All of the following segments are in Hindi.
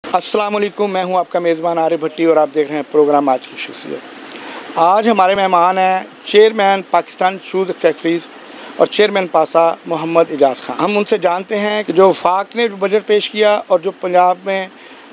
अस्सलाम वालेकुम, मैं हूं आपका मेज़बान आरिफ भट्टी और आप देख रहे हैं प्रोग्राम आज की शख्सियत। आज हमारे मेहमान हैं चेयरमैन पाकिस्तान शूज़ एक्सेसरीज़ और चेयरमैन पासा मोहम्मद एजाज़ खान। हम उनसे जानते हैं कि जो वफाक ने बजट पेश किया और जो पंजाब में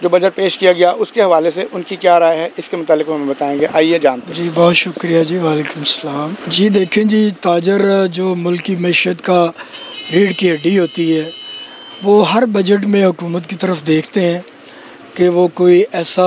जो बजट पेश किया गया उसके हवाले से उनकी क्या राय है, इसके मुतालिक हमें बताएंगे। आइए जानते हैं। जी बहुत शुक्रिया जी, वालेकुम सलाम जी। देखें जी, ताजर जो मुल्क की मैशत का रीढ़ की हड्डी होती है, वो हर बजट में हुकूमत की तरफ देखते हैं कि वो कोई ऐसा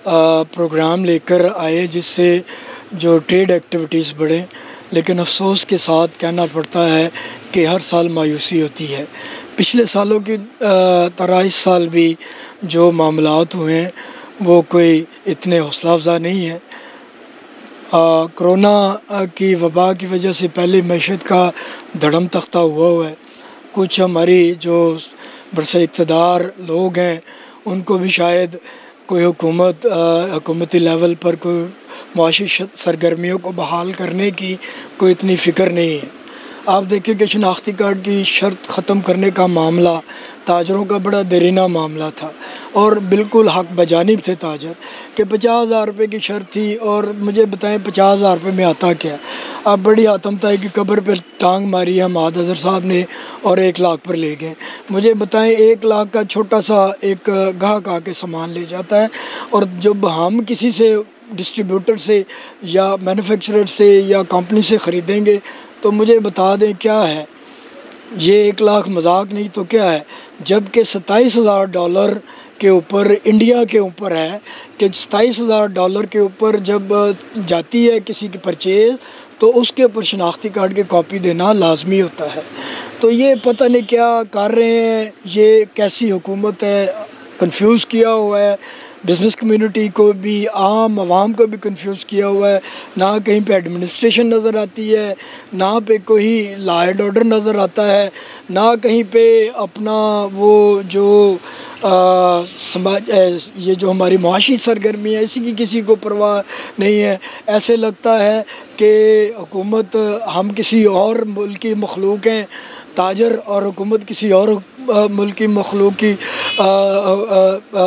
प्रोग्राम लेकर आए जिससे जो ट्रेड एक्टिविटीज़ बढ़ें। लेकिन अफसोस के साथ कहना पड़ता है कि हर साल मायूसी होती है। पिछले सालों की तरह इस साल भी जो मामलात हुए हैं वो कोई इतने हौसला अफ़ज़ा नहीं है। कोरोना की वबा की वजह से पहले मैशत का धड़म तख्ता हुआ है। कुछ हमारी जो बरसे इक़्तिदार लोग हैं उनको भी शायद कोई हुकूमती लेवल पर कोई मुआशी सरगर्मियों को बहाल करने की कोई इतनी फ़िक्र नहीं है। आप देखिए कि शनाख्ती कार्ड की शर्त ख़त्म करने का मामला ताजरों का बड़ा देरीना मामला था और बिल्कुल हक बजानिब थे ताजर कि 50,000 रुपये की शर्त थी। और मुझे बताएं 50,000 रुपये में आता क्या। अब बड़ी आतमताई की कब्र पर टांग मारी है महाद अज़हर साहब ने और 1 लाख पर ले गए। मुझे बताएं 1 लाख का छोटा सा एक गाहक आके सामान ले जाता है और जब हम किसी से डिस्ट्रीब्यूटर से या मैन्युफैक्चरर से या कंपनी से ख़रीदेंगे तो मुझे बता दें क्या है ये 1 लाख मजाक नहीं तो क्या है। जबकि $27,000 के ऊपर इंडिया के ऊपर है कि $27,000 के ऊपर जब जाती है किसी की परचेज़ तो उसके ऊपर शनाख्ती कार्ड की कॉपी देना लाजमी होता है। तो ये पता नहीं क्या कर रहे हैं, ये कैसी हुकूमत है, कंफ्यूज किया हुआ है। बिज़नेस कम्युनिटी को भी, आम आवाम को भी कंफ्यूज किया हुआ है। ना कहीं पे एडमिनिस्ट्रेशन नज़र आती है, ना पे कोई लॉ एंड ऑर्डर नज़र आता है, ना कहीं पे अपना वो जो समाज ये जो हमारी मुआशी सरगर्मी है इसी की किसी को परवाह नहीं है। ऐसे लगता है कि हुकूमत हम किसी और मुल्क की मखलूक हैं, ताजर और हुकूमत किसी और मुल्क की मखलूक की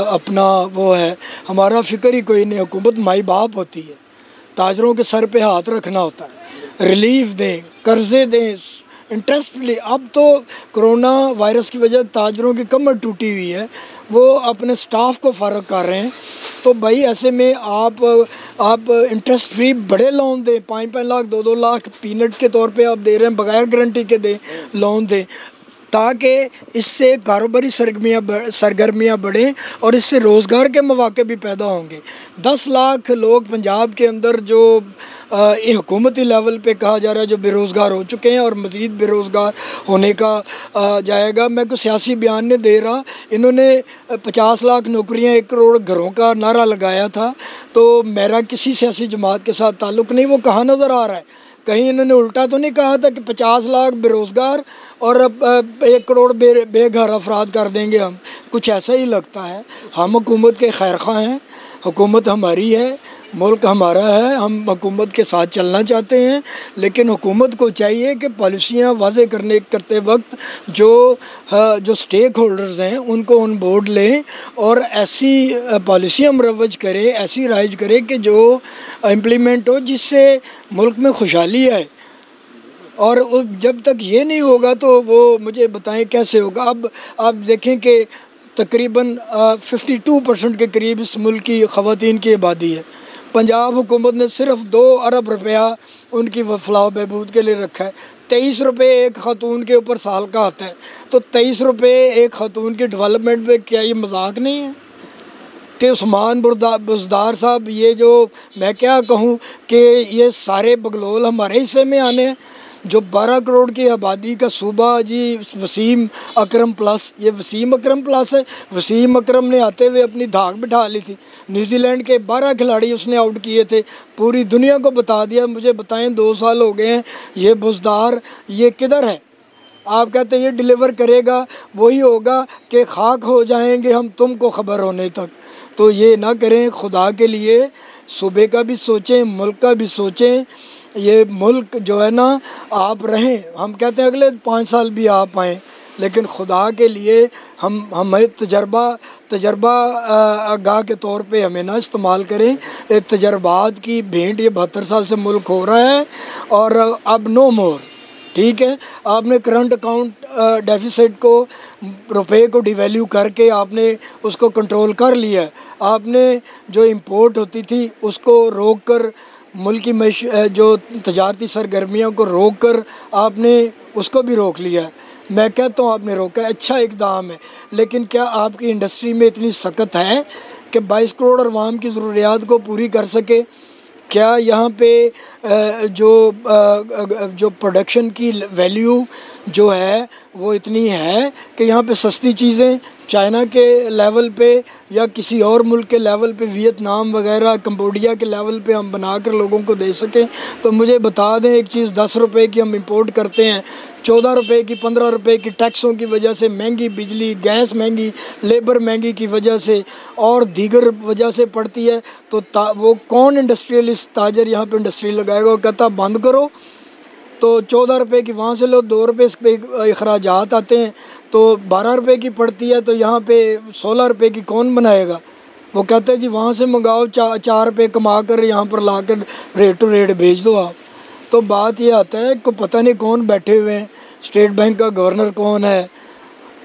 अपना वो है। हमारा फ़िक्र ही कोई नहीं। हुकूमत माई बाप होती है, ताजरों के सर पे हाथ रखना होता है, रिलीफ़ दें, कर्ज़े दें, इंटरेस्ट ले। अब तो कोरोना वायरस की वजह ताजरों की कमर टूटी हुई है, वो अपने स्टाफ को फ़ारग कर रहे हैं। तो भाई ऐसे में आप इंटरेस्ट फ्री बड़े लोन दें, 5-5 लाख 2-2 लाख पीनट के तौर पे आप दे रहे हैं, बगैर गारंटी के दें लोन दें ताकि इससे कारोबारी सरगर्मियाँ बढ़ें और इससे रोज़गार के मौके भी पैदा होंगे। 10 लाख लोग पंजाब के अंदर जो हुकूमती लेवल पे कहा जा रहा है जो बेरोज़गार हो चुके हैं और मज़ीद बेरोज़गार होने का जाएगा। मैं कोई सियासी बयान नहीं दे रहा। इन्होंने 50 लाख नौकरियां 1 करोड़ घरों का नारा लगाया था। तो मेरा किसी सियासी जमात के साथ ताल्लुक़ नहीं। वो कहाँ नज़र आ रहा है? कहीं इन्होंने उल्टा तो नहीं कहा था कि 50 लाख बेरोज़गार और 1 करोड़ बेघर अफराद कर देंगे हम? कुछ ऐसा ही लगता है। हम हुकूमत के खैर ख़्वाह हैं, हुकूमत हमारी है, मुल्क हमारा है, हम हुकूमत के साथ चलना चाहते हैं। लेकिन हुकूमत को चाहिए कि पॉलिसियाँ वाज़े करते वक्त जो स्टेक होल्डर्स हैं उनको ऑन बोर्ड लें और ऐसी पॉलिसियाँ मुरव्वज करे, ऐसी राइज करे कि जो इम्प्लीमेंट हो जिससे मुल्क में खुशहाली आए। और जब तक ये नहीं होगा तो वो मुझे बताएं कैसे होगा। अब आप देखें कि तकरीबन 52% के करीब इस मुल्क की ख़वातीन की आबादी है। पंजाब हुकूमत ने सिर्फ 2 अरब रुपया उनकी फलाह बहबूद के लिए रखा है। 23 रुपये एक ख़ातून के ऊपर साल का आता है। तो 23 रुपये एक ख़ातून की डेवलपमेंट में क्या ये मजाक नहीं है? कि उस्मान बुज़दार साहब, ये जो मैं क्या कहूँ कि ये सारे बगलोल हमारे हिस्से में आने हैं। जो 12 करोड़ की आबादी का सूबा जी, वसीम अकरम प्लस, ये वसीम अकरम प्लस है। वसीम अकरम ने आते हुए अपनी धाक बिठा ली थी। न्यूजीलैंड के 12 खिलाड़ी उसने आउट किए थे, पूरी दुनिया को बता दिया। मुझे बताएं 2 साल हो गए हैं, ये बुज़दार ये किधर है? आप कहते हैं ये डिलीवर करेगा, वही होगा कि खाक हो जाएंगे हम तुमको ख़बर होने तक। तो ये ना करें, खुदा के लिए सूबे का भी सोचें, मुल्क का भी सोचें। ये मुल्क जो है ना, आप रहें, हम कहते हैं अगले 5 साल भी आप आएँ, लेकिन खुदा के लिए हमें तजर्बा गाह के तौर पे हमें ना इस्तेमाल करें। तजर्बात की भेंट ये 72 साल से मुल्क हो रहा है और अब नो मोर। ठीक है, आपने करंट अकाउंट डेफिसिट को, रुपए को डिवैल्यू करके आपने उसको कंट्रोल कर लिया। आपने जो इंपोर्ट होती थी उसको रोक कर, मुल्क की जो तजारती सरगर्मियों को रोक कर आपने उसको भी रोक लिया। मैं कहता हूँ आपने रोका, अच्छा इक़दाम है, लेकिन क्या आपकी इंडस्ट्री में इतनी सख्त है कि 22 करोड़ अवाम की ज़रूरियात को पूरी कर सके? क्या यहाँ पे जो प्रोडक्शन की वैल्यू जो है वो इतनी है कि यहाँ पे सस्ती चीज़ें चाइना के लेवल पे या किसी और मुल्क के लेवल पे, वियतनाम वगैरह, कंबोडिया के लेवल पे हम बनाकर लोगों को दे सकें? तो मुझे बता दें, एक चीज़ 10 रुपए की हम इंपोर्ट करते हैं, 14 रुपए की, 15 रुपए की टैक्सों की वजह से, महंगी बिजली, गैस महंगी, लेबर महंगी की वजह से और दीगर वजह से पड़ती है। तो वो कौन इंडस्ट्रियलिस्ट ताजर यहाँ पे इंडस्ट्री लगाएगा? वो कहता बंद करो, तो 14 रुपए की वहाँ से लो, 2 रुपये पे अखराजात आते हैं, तो 12 रुपए की पड़ती है, तो यहाँ पे 16 रुपए की कौन बनाएगा? वो कहते हैं जी वहाँ से मंगाओ, 4 रुपये कमा कर यहाँ पर ला कर रेट टू रेट भेज दो आप। तो बात ये आता है को पता नहीं कौन बैठे हुए हैं, स्टेट बैंक का गवर्नर कौन है,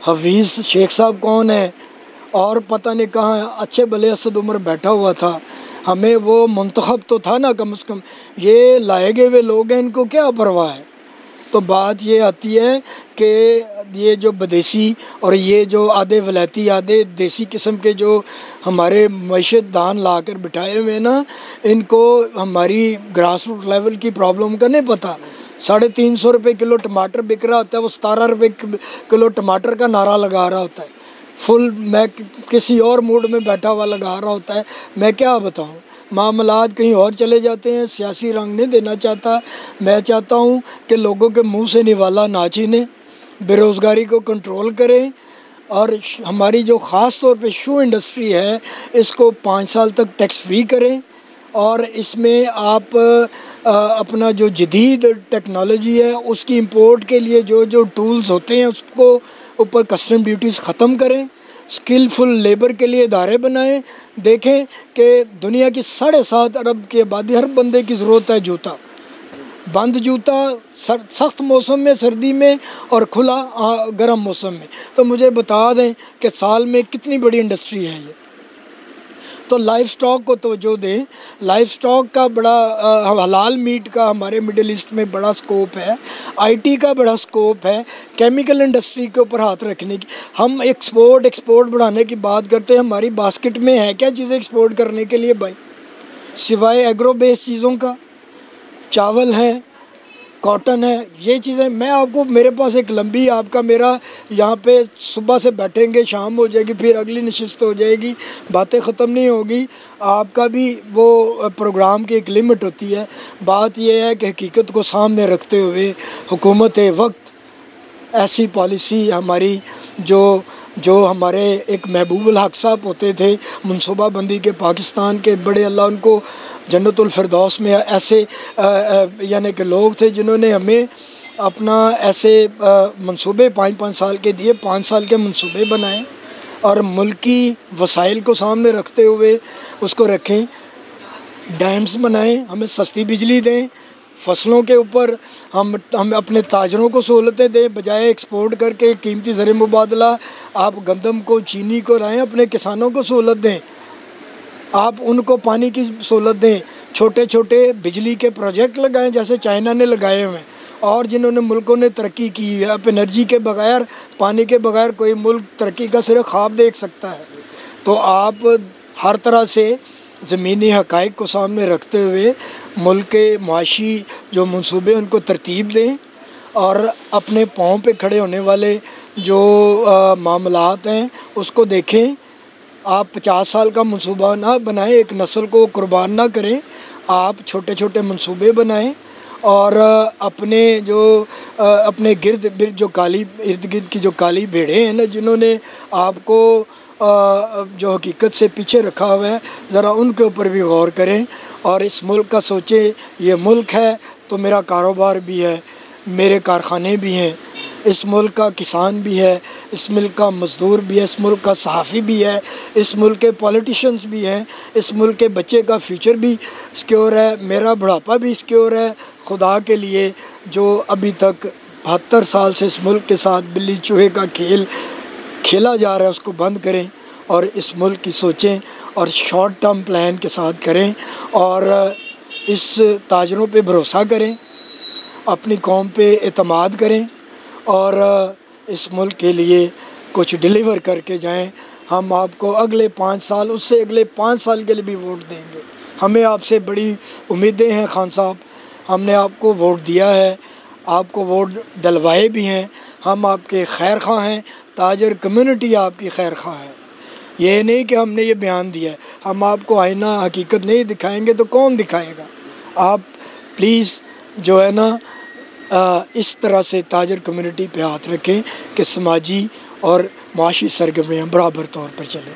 हफीज़ शेख साहब कौन है, और पता नहीं कहाँ अच्छे भले असद उमर बैठा हुआ था। हमें वो मुंतखब तो था ना कम से कम, ये लाए गए हुए लोग हैं, इनको क्या परवाह है? तो बात ये आती है कि ये जो बदेसी और ये जो आधे वलायती आधे देसी किस्म के जो हमारे मईशत दान ला कर बिठाए हुए ना, इनको हमारी ग्रास रूट लेवल की प्रॉब्लम का नहीं पता। 350 रुपये किलो टमाटर बिक रहा होता है, वो 17 रुपये किलो टमाटर का नारा लगा रहा होता है, फुल मैं किसी और मूड में बैठा हुआ लगा रहा होता है। मैं क्या बताऊं, मामलात कहीं और चले जाते हैं। सियासी रंग नहीं देना चाहता, मैं चाहता हूं कि लोगों के मुंह से निवाला ना छीने, बेरोज़गारी को कंट्रोल करें और हमारी जो ख़ास तौर पे शू इंडस्ट्री है इसको 5 साल तक टैक्स फ्री करें। और इसमें आप अपना जो जदीद टेक्नोलॉजी है उसकी इंपोर्ट के लिए जो जो टूल्स होते हैं उसको ऊपर कस्टम ड्यूटीज़ ख़त्म करें, स्किलफुल लेबर के लिए इदारे बनाएं। देखें कि दुनिया की 7.5 अरब की आबादी, हर बंदे की ज़रूरत है जूता, बंद जूता सख्त मौसम में, सर्दी में, और खुला गर्म मौसम में। तो मुझे बता दें कि साल में कितनी बड़ी इंडस्ट्री है ये। तो लाइफ स्टॉक को तवज्जो दें। लाइफ स्टॉक का बड़ा हलाल मीट का हमारे मिडिल ईस्ट में बड़ा स्कोप है, आईटी का बड़ा स्कोप है, केमिकल इंडस्ट्री के ऊपर हाथ रखने की। हम एक्सपोर्ट बढ़ाने की बात करते हैं, हमारी बास्केट में है क्या चीज़ें एक्सपोर्ट करने के लिए भाई, सिवाय एग्रो बेस्ड चीज़ों का? चावल है, कॉटन है, ये चीज़ें। मैं आपको, मेरे पास एक लंबी आपका मेरा यहाँ पे सुबह से बैठेंगे, शाम हो जाएगी, फिर अगली नशिस्त हो जाएगी, बातें ख़त्म नहीं होगी। आपका भी वो प्रोग्राम की एक लिमिट होती है। बात ये है कि हकीकत को सामने रखते हुए हुकूमत वक्त ऐसी पॉलिसी हमारी जो हमारे एक महबूबुल हक साहब होते थे, मनसूबाबंदी के पाकिस्तान के बड़े, अल्लाह उनको जन्नतुल फिरदौस में, ऐसे यानी कि लोग थे जिन्होंने हमें अपना ऐसे मंसूबे 5-5 साल के दिए, 5 साल के मंसूबे बनाए और मुल्की वसाइल को सामने रखते हुए उसको रखें। डैम्स बनाएं, हमें सस्ती बिजली दें, फसलों के ऊपर हम अपने ताजरों को सहूलतें दें, बजाय एक्सपोर्ट करके कीमती ज़र मुबादला आप गंदम को, चीनी को लाएँ, अपने किसानों को सहूलत दें, आप उनको पानी की सहूलत दें, छोटे छोटे बिजली के प्रोजेक्ट लगाएं जैसे चाइना ने लगाए हुए हैं और जिन्होंने मुल्कों ने तरक्की की है। अब एनर्जी के बगैर, पानी के बगैर कोई मुल्क तरक्की का सिर्फ ख्वाब देख सकता है। तो आप हर तरह से ज़मीनी हक़ाइक़ को सामने रखते हुए मुल्क के मुआशी जो मंसूबे उनको तरतीब दें और अपने पाँव पे खड़े होने वाले जो मामलात हैं उसको देखें। आप 50 साल का मंसूबा ना बनाएं, एक नस्ल को कुर्बान ना करें, आप छोटे छोटे मंसूबे बनाएं और अपने अपने गिर्द जो इर्द गिर्द की जो काली भेड़ें हैं ना, जिन्होंने आपको जो हकीकत से पीछे रखा हुआ है, ज़रा उनके ऊपर भी गौर करें और इस मुल्क का सोचें। ये मुल्क है तो मेरा कारोबार भी है, मेरे कारखाने भी हैं, इस मुल्क का किसान भी है, इस मुल्क का मज़दूर भी है, इस मुल्क का सहाफ़ी भी है, इस मुल्क के पॉलिटिशियंस भी हैं, इस मुल्क के बच्चे का फ्यूचर भी सिक्योर है, मेरा बुढ़ापा भी सिक्योर है। खुदा के लिए जो अभी तक 72 साल से इस मुल्क के साथ बिल्ली चूहे का खेल खेला जा रहा है उसको बंद करें और इस मुल्क की सोचें और शॉर्ट टर्म प्लान के साथ करें और इस ताजरों पे भरोसा करें, अपनी कौम पे एतमाद करें और इस मुल्क के लिए कुछ डिलीवर करके जाएं। हम आपको अगले 5 साल, उससे अगले 5 साल के लिए भी वोट देंगे। हमें आपसे बड़ी उम्मीदें हैं खान साहब, हमने आपको वोट दिया है, आपको वोट दिलवाए भी हैं, हम आपके खैर ख़्वाह हैं, ताजर कम्युनिटी आपकी खैर ख़्वाह है। ये नहीं कि हमने ये बयान दिया है, हम आपको आईना हकीकत नहीं दिखाएंगे तो कौन दिखाएगा। आप प्लीज़ जो है ना इस तरह से ताजर कम्युनिटी पे हाथ रखें कि समाजी और माशी सरगर्मियाँ बराबर तौर पर चलें।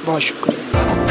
बहुत शुक्रिया।